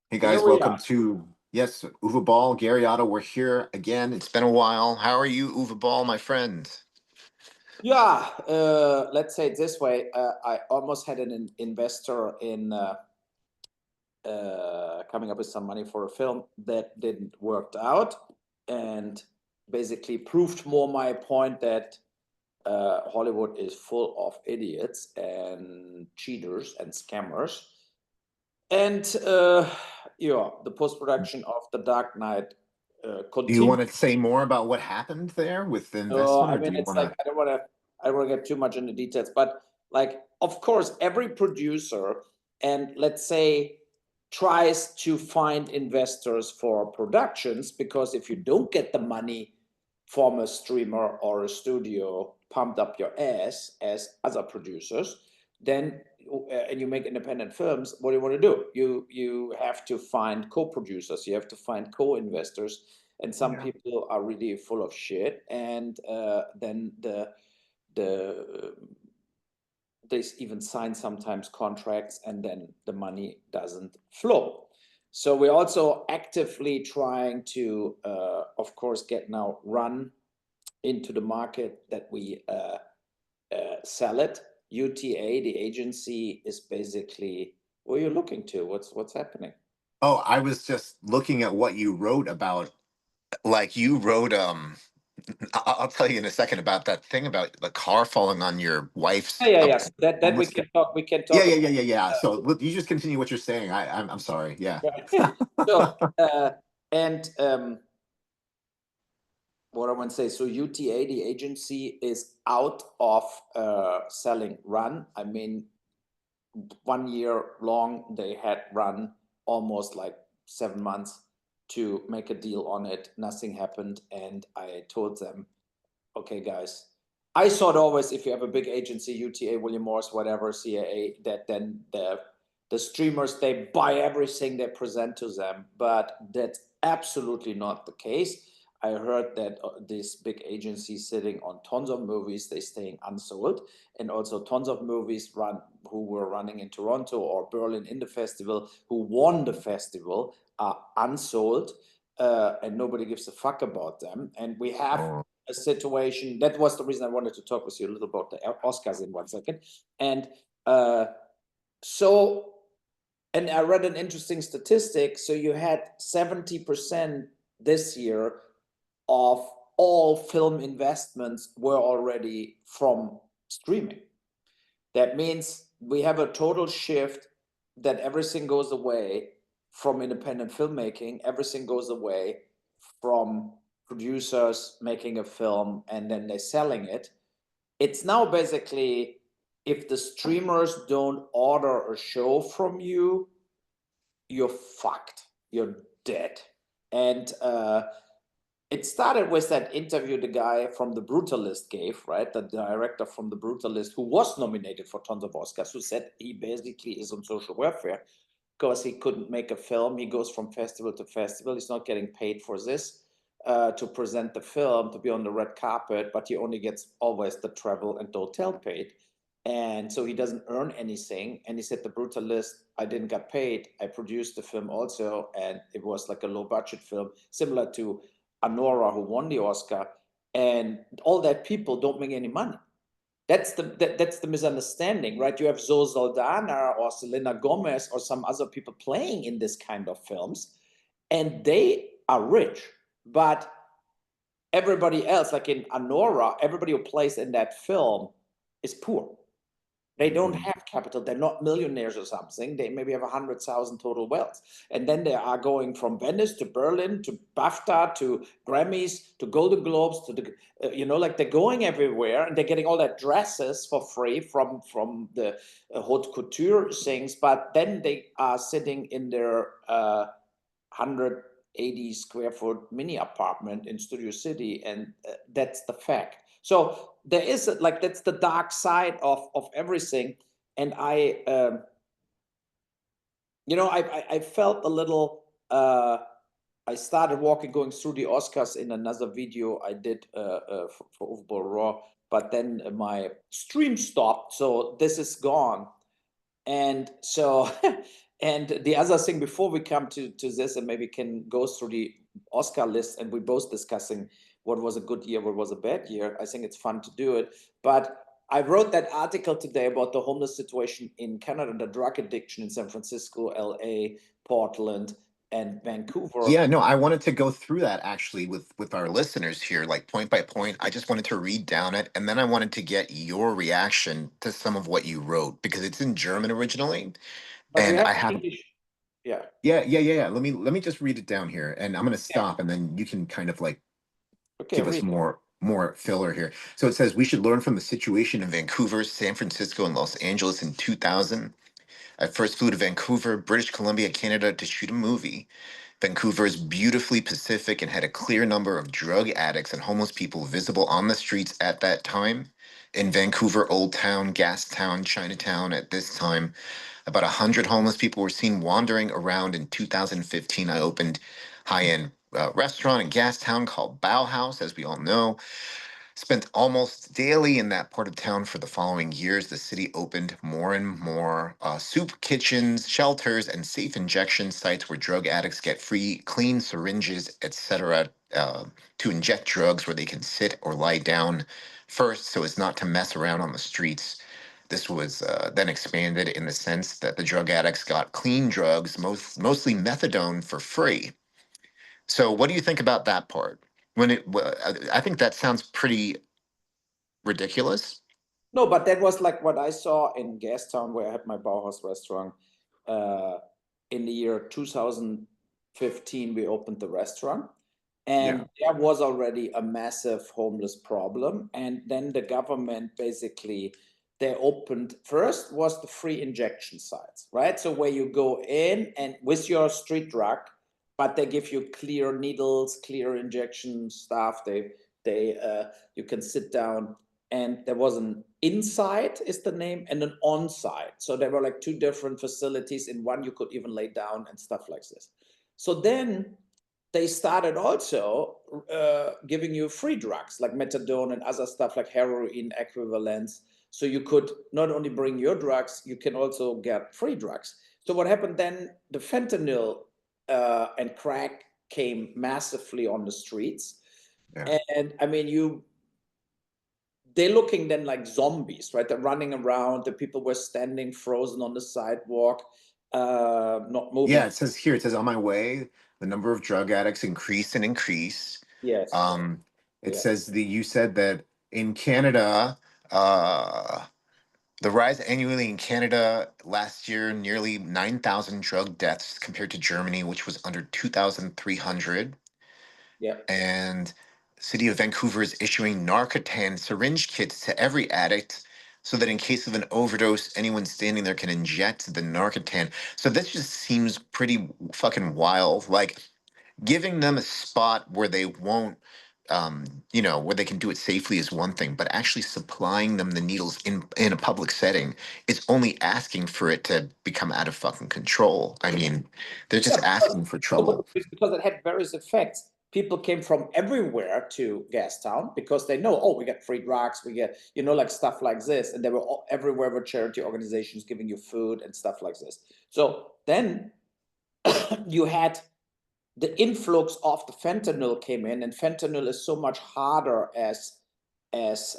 Hey Here guys, we welcome are. to yes, Uwe Boll, Gary Otto. We're here again. It's been a while. How are you, Uwe Boll, my friend? Yeah, let's say it this way. I almost had an investor in coming up with some money for a film that didn't work out, and basically proved more my point that Hollywood is full of idiots and cheaters and scammers. And yeah, the post production of The Dark Knight Do you continues. want to say more about what happened there with the No, investment, I or do mean you it's want like to? I don't want to get too much into details, but like of course every producer and let's say tries to find investors for productions because if you don't get the money from a streamer or a studio pumped up your ass as other producers, then and you make independent films, what do you want to do? You have to find co-producers, you have to find co-investors, and some Yeah. people are really full of shit, and then the they even sign sometimes contracts and then the money doesn't flow. So we're also actively trying to of course get now run into the market that we sell it. UTA, the agency, is basically where you're looking to. What's happening? Oh, I was just looking at what you wrote about. Like you wrote, I'll tell you in a second about that thing about the car falling on your Yeah, wife's yeah, yeah. So that we homeless. can talk. We can Yeah, talk yeah, about. yeah, yeah, yeah. So you just continue what you're saying. I'm sorry. Yeah. Right. So and what I want to say. So UTA, the agency, is out of selling Run. I mean, 1 year long they had Run, almost like 7 months to make a deal on it. Nothing happened, and I told them, okay, guys. I thought always if you have a big agency, UTA, William Morris, whatever, CAA, that then the streamers they buy everything they present to them, but that's absolutely not the case. I heard that this big agency sitting on tons of movies, they staying unsold, and also tons of movies who were running in Toronto or Berlin in the festival, who won the festival, are unsold, and nobody gives a fuck about them. And we have Oh. a situation that was the reason I wanted to talk with you a little about the Oscars in 1 second. And uh, so, and I read an interesting statistic. So you had 70% this year of all film investments were already from streaming. That means we have a total shift that everything goes away from independent filmmaking, everything goes away from producers making a film and then they're selling it. It's now basically if the streamers don't order a show from you, you're fucked. You're dead. And it started with that interview the guy from The Brutalist gave, right? The director from The Brutalist, who was nominated for tons of Oscars, who said he basically is on social welfare because he couldn't make a film. He goes from festival to festival. He's not getting paid for this to present the film, to be on the red carpet, but he only gets always the travel and the hotel paid. And so he doesn't earn anything. And he said, The Brutalist, I didn't get paid. I produced the film also, and it was like a low budget film, similar to Anora, who won the Oscar, and all that people don't make any money. That's the misunderstanding, right? You have Zoe Saldana or Selena Gomez or some other people playing in this kind of films, and they are rich. But everybody else, like in Anora, everybody who plays in that film is poor. They don't Mhm. have capital. They're not millionaires or something. They maybe have 100,000 total wealth. And then they are going from Venice to Berlin to BAFTA to Grammys to Golden Globes to the, like they're going everywhere and they're getting all that dresses for free from the haute couture things. But then they are sitting in their 180 square foot mini apartment in Studio City, and that's the fact. So there is like that's the dark side of everything, and I felt a little. I started going through the Oscars in another video I did for Uwe Boll Raw, but then my stream stopped, so this is gone, and so And the other thing before we come to this, and maybe can go through the Oscar list, and we both discussing what was a good year, what was a bad year. I think it's fun to do it. But I wrote that article today about the homeless situation in Canada, the drug addiction in San Francisco, LA, Portland, and Vancouver. Yeah, no, I wanted to go through that actually with our listeners here, like point by point. I just wanted to read down it, and then I wanted to get your reaction to some of what you wrote because it's in German originally, But you and have I have. English. Yeah. Yeah. Let me just read it down here, and I'm gonna Yeah. stop, and then you can kind of like Okay, give us read. more filler here. So it says we should learn from the situation in Vancouver, San Francisco, and Los Angeles in 2000. I first flew to Vancouver, British Columbia, Canada, to shoot a movie. Vancouver is beautifully Pacific and had a clear number of drug addicts and homeless people visible on the streets at that time. In Vancouver, Old Town, Gastown, Chinatown, at this time, about 100 homeless people were seen wandering around. In 2015, I opened high-end restaurant in Gastown called Bauhaus, as we all know. Spent almost daily in that part of town for the following years. The city opened more and more soup kitchens, shelters, and safe injection sites where drug addicts get free, clean syringes, etc., to inject drugs where they can sit or lie down first so as not to mess around on the streets. This was then expanded in the sense that the drug addicts got clean drugs, mostly methadone, for free. So, what do you think about that part? I think that sounds pretty ridiculous. No, but that was like what I saw in Gastown, where I had my Bauhaus restaurant. Uh, in the year 2015, we opened the restaurant, Yeah. and there was already a massive homeless problem. And then the government basically, they opened, first was the free injection sites, right? So where you go in and with your street drug, but they give you clear needles, clear injection stuff. They you can sit down, and there was an inside is the name and an on-site. So there were like two different facilities. In one you could even lay down and stuff like this. So then they started also giving you free drugs like methadone and other stuff like heroin equivalents. So you could not only bring your drugs, you can also get free drugs. So what happened then? The fentanyl and crack came massively on the streets. Yeah. And I mean, they're looking then like zombies, right? They're running around. The people were standing frozen on the sidewalk, not moving. Yeah, it says here, it says on my way, the number of drug addicts increased and increased. Yes. Um, it Yeah. says that you said that in Canada, uh, the rise annually in Canada last year, nearly 9,000 drug deaths compared to Germany, which was under 2,300. Yeah. And city of Vancouver is issuing Narcotan syringe kits to every addict so that in case of an overdose, anyone standing there can inject the Narcotan. So this just seems pretty fucking wild. Like giving them a spot where they won't, where they can do it safely is one thing, but actually supplying them the needles in a public setting is only asking for it to become out of fucking control. I mean, they're Yeah, just asking for because, trouble. because it had various effects. People came from everywhere to Gastown because they know, oh, we get free drugs, we get, like stuff like this. And they were everywhere with charity organizations giving you food and stuff like this. So then you had the influx of the fentanyl came in, and fentanyl is so much harder as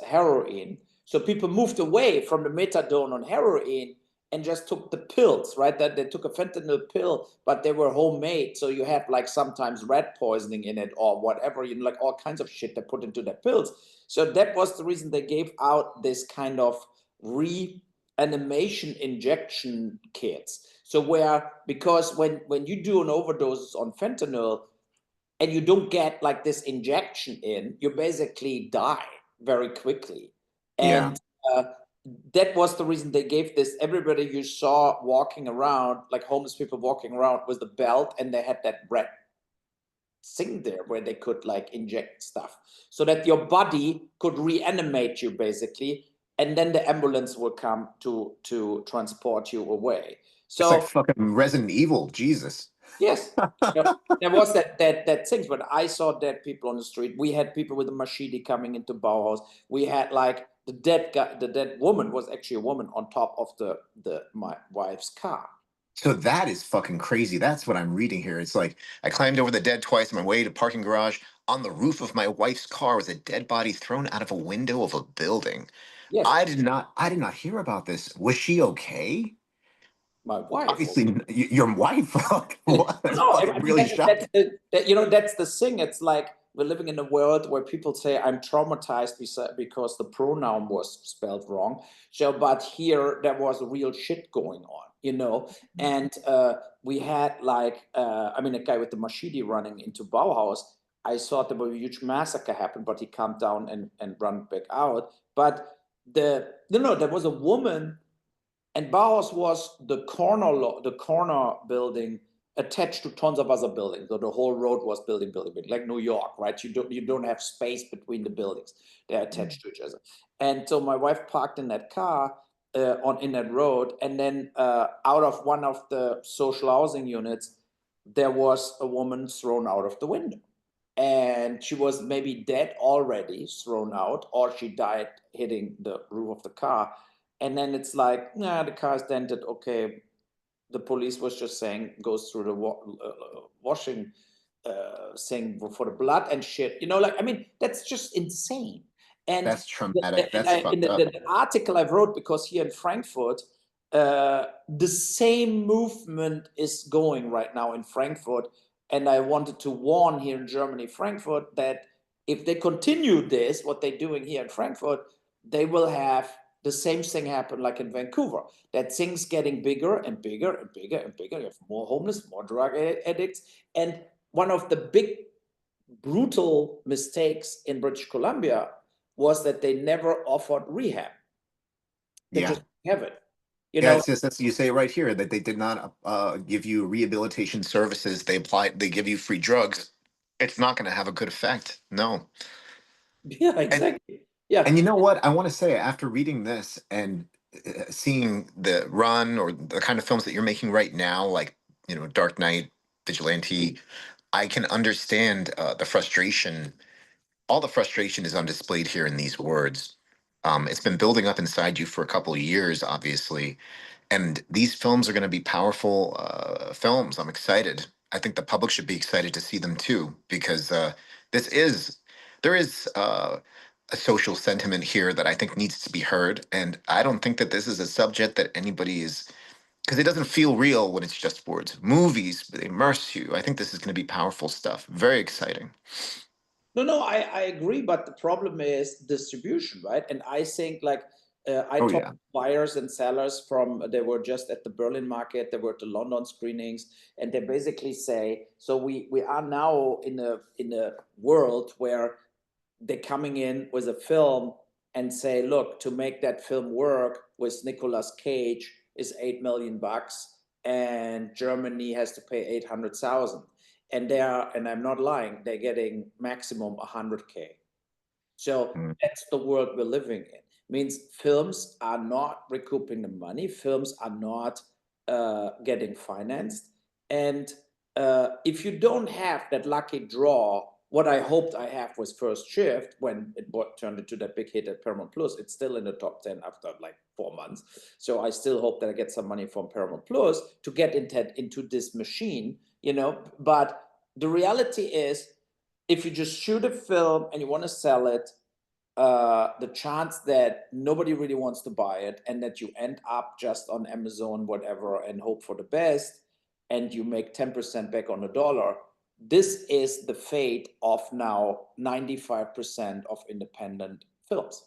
heroin. So people moved away from the methadone on heroin and just took the pills, right? That they took a fentanyl pill, but they were homemade. So you had like sometimes rat poisoning in it or whatever, like all kinds of shit they put into the pills. So that was the reason they gave out this kind of reanimation injection kits. So because when you do an overdose on fentanyl, and you don't get like this injection in, you basically die very quickly. Yeah. And uh, that was the reason they gave this. Everybody you saw walking around, like homeless people walking around with the belt, and they had that red thing there where they could like inject stuff so that your body could reanimate you basically, and then the ambulance will come to transport you away. It's like So fucking Resident Evil, Jesus. yes. You know, there was that things when I saw dead people on the street. We had people with a machete coming into Bauhaus. We had like the dead guy, the dead woman was actually a woman on top of my wife's car. So that is fucking crazy. That's what I'm reading here. It's like I climbed over the dead twice on my way to parking garage. On the roof of my wife's car was a dead body thrown out of a window of a building. Yes, I did not hear about this. Was she okay? my wife. Obviously, your wife. What? That's No, fucking I mean really that's shocking. that's the thing. It's like we're living in a world where people say I'm traumatized because the pronoun was spelled wrong. So, but here there was real shit going on. And we had like I mean a guy with the machete running into Bauhaus. I thought there was a huge massacre happened, but he calmed down and ran back out. But there was a woman, and Bauhaus was the corner building attached to tons of other buildings. So the whole road was building, like New York, right? You don't have space between the buildings; they're attached to each other. And so my wife parked in that car in that road, and then out of one of the social housing units, there was a woman thrown out of the window, and she was maybe dead already, thrown out, or she died hitting the roof of the car. And then it's like, nah, the car is dented. Okay, the police was just saying goes through the washing thing for the blood and shit. Like I mean, that's just insane. And That's traumatic. and That's in fucked up. the article I wrote, because here in Frankfurt, the same movement is going right now in Frankfurt, and I wanted to warn here in Germany, Frankfurt, that if they continue this, what they're doing here in Frankfurt, they will have the same thing happen like in Vancouver. That things getting bigger and bigger and bigger and bigger. You have more homeless, more drug addicts, and one of the big brutal mistakes in British Columbia was that they never offered rehab. They Yeah. just have it. You Yeah, know, it's just that's you say right here that they did not give you rehabilitation services. They give you free drugs. It's not going to have a good effect. No. yeah, And exactly. Yeah. and you know what? I want to say after reading this and seeing the run or the kind of films that you're making right now, like Dark Knight, Vigilante, I can understand the frustration. All the frustration is on displayed here in these words. It's been building up inside you for a couple of years, obviously, and these films are going to be powerful films. I'm excited. I think the public should be excited to see them too, because this is there is a social sentiment here that I think needs to be heard, and I don't think that this is a subject that anybody is, because it doesn't feel real when it's just words. Movies, they immerse you. I think this is going to be powerful stuff. Very exciting. No, no, I agree, but the problem is distribution, right? And I think like I Oh talked yeah. to buyers and sellers they were just at the Berlin market, they were at the London screenings, and they basically say, so we are now in a world where they're coming in with a film and say, look, to make that film work with Nicolas Cage is $8 million, and Germany has to pay 800,000. And I'm not lying, they're getting maximum 100K. So Mm. that's the world we're living in. Means films are not recouping the money, films are not getting financed. And if you don't have that lucky draw, what I hoped I have was First Shift when it turned into that big hit at Paramount Plus. It's still in the top 10 after like 4 months. So I still hope that I get some money from Paramount Plus to get into this machine. But the reality is, if you just shoot a film and you want to sell it, the chance that nobody really wants to buy it and that you end up just on Amazon, whatever, and hope for the best, and you make 10% back on the dollar. This is the fate of now 95% of independent films.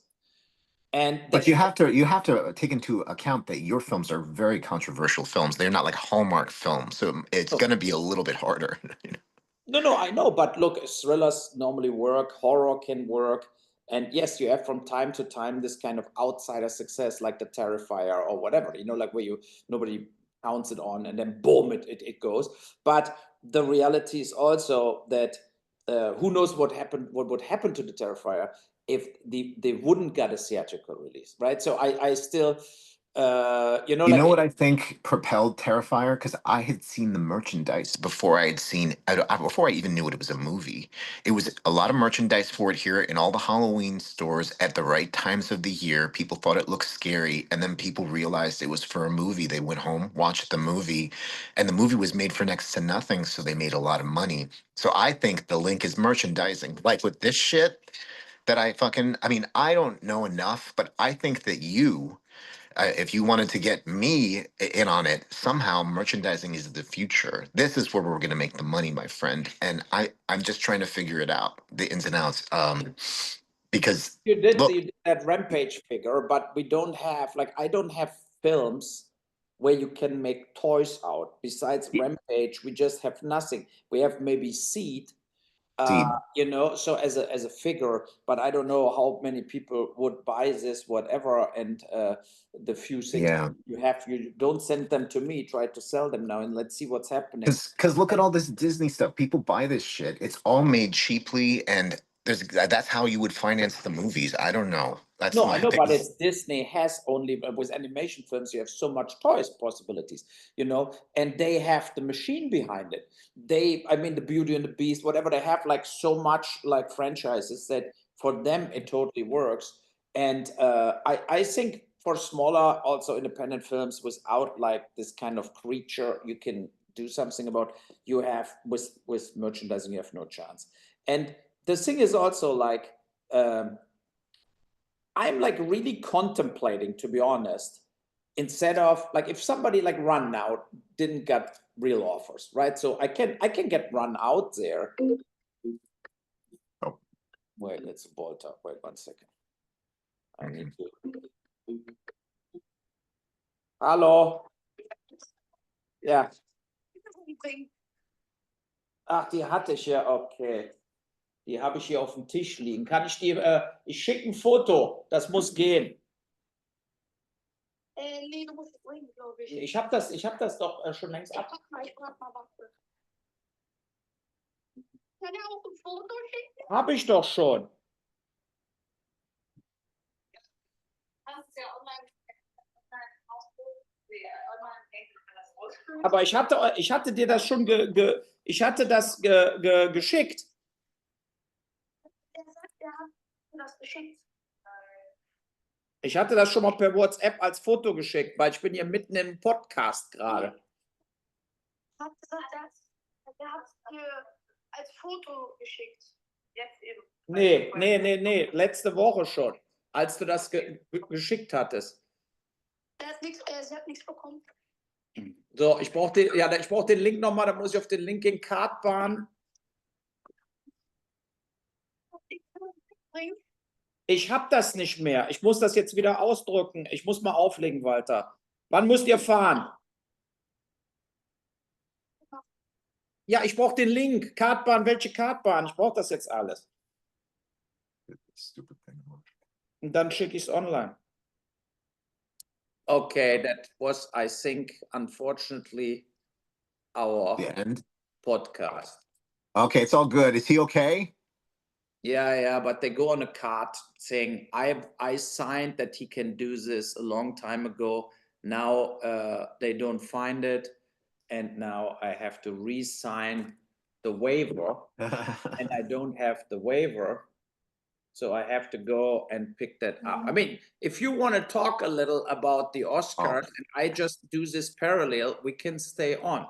And But that's you have to take into account that your films are very controversial films. They're not like Hallmark films, so it's going to be a little bit harder. no, no, I know, but look, thrillers normally work, horror can work. And yes, you have from time to time this kind of outsider success, like the Terrifier or whatever, like where nobody counts it on and then boom, it goes. But the reality is also that who knows what would happen to the Terrifier if they wouldn't get a theatrical release, right? So I still You know, You like know what I think propelled Terrifier? Because I had seen the merchandise before before I even knew it was a movie. It was a lot of merchandise for it here in all the Halloween stores at the right times of the year. People thought it looked scary, and then people realized it was for a movie. They went home, watched the movie, and the movie was made for next to nothing, so they made a lot of money. So I think the link is merchandising. Like with this shit that I mean, I don't know enough, but I think that if you wanted to get me in on it, somehow merchandising is the future. This is where we're going to make the money, my friend. And I'm just trying to figure it out, the ins and outs. Because you did look, that Rampage figure, but we don't have, like, I don't have films where you can make toys out. Besides Rampage, we just have nothing. We have maybe Seed, see, you know, so as a figure, but I don't know how many people would buy this, whatever. And the few things yeah. you have, you don't send them to me. Try to sell them now, and let's see what's happening. Because look at all this Disney stuff. People buy this shit. It's all made cheaply, and that's how you would finance the movies. I don't know. That's No, I my know, but biggest. it's Disney has only with animation films, you have so much toys possibilities, you know, and they have the machine behind it. I mean, the Beauty and the Beast, whatever, they have like so much like franchises that for them it totally works. And I think for smaller, also independent films without like this kind of creature, you can do something about. You have with merchandising, you have no chance. And the thing is also like. I'm like really contemplating, to be honest, instead of like if somebody like Run Out didn't get real offers, right? So I can get Run Out there. Oh, Wait, it's a bolt up. Wait 1 second. I need to. Hallo. Ja. Ach, die hatte ich ja. Okay. Die habe ich hier auf dem Tisch liegen. Kann ich die? Ich schicke ein Foto. Das muss gehen. Nee, du musst es bringen, glaube ich. Ich hab das doch schon längst ab. Ich frag mal, warte. Kann er auch ein Foto schicken? Habe ich doch schon. Das ist ja online. Aber ich hatte dir das schon geschickt. Er sagt, er hat das geschickt. Ich hatte das schon mal per WhatsApp als Foto geschickt, weil ich bin hier mitten im Podcast gerade. Er hat gesagt, er hat es dir als Foto geschickt. Jetzt eben. Nee. Letzte Woche schon, als du das geschickt hattest. Er hat nichts bekommen. So, ich brauche den Link nochmal, da muss ich auf den Link in Kartbahn. Ich habe das nicht mehr. Ich muss das jetzt wieder ausdrucken. Ich muss mal auflegen, Walter. Wann müsst ihr fahren? Ja, ich brauche den Link. Kartbahn, welche Kartbahn? Ich brauche das jetzt alles. Und dann schicke ich es online. Okay, that was, I think, unfortunately, our podcast. Okay, it's all good. Is he okay? Yeah, but they go on a card saying, I signed that he can do this a long time ago. Now they don't find it. And now I have to re-sign the waiver. And I don't have the waiver. So I have to go and pick that up. I mean, if you want to talk a little about the Oscars, and I just do this parallel, we can stay on.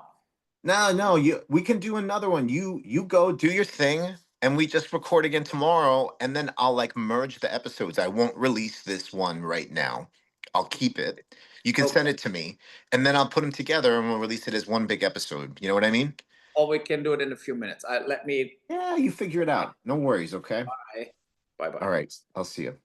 No, we can do another one. You go do your thing, and we just record again tomorrow, and then I'll like merge the episodes. I won't release this one right now. I'll keep it. You can send it to me, and then I'll put them together, and we'll release it as one big episode. You know what I mean? Or we can do it in a few minutes. Yeah, you figure it out. No worries, okay? Bye. All right, I'll see you.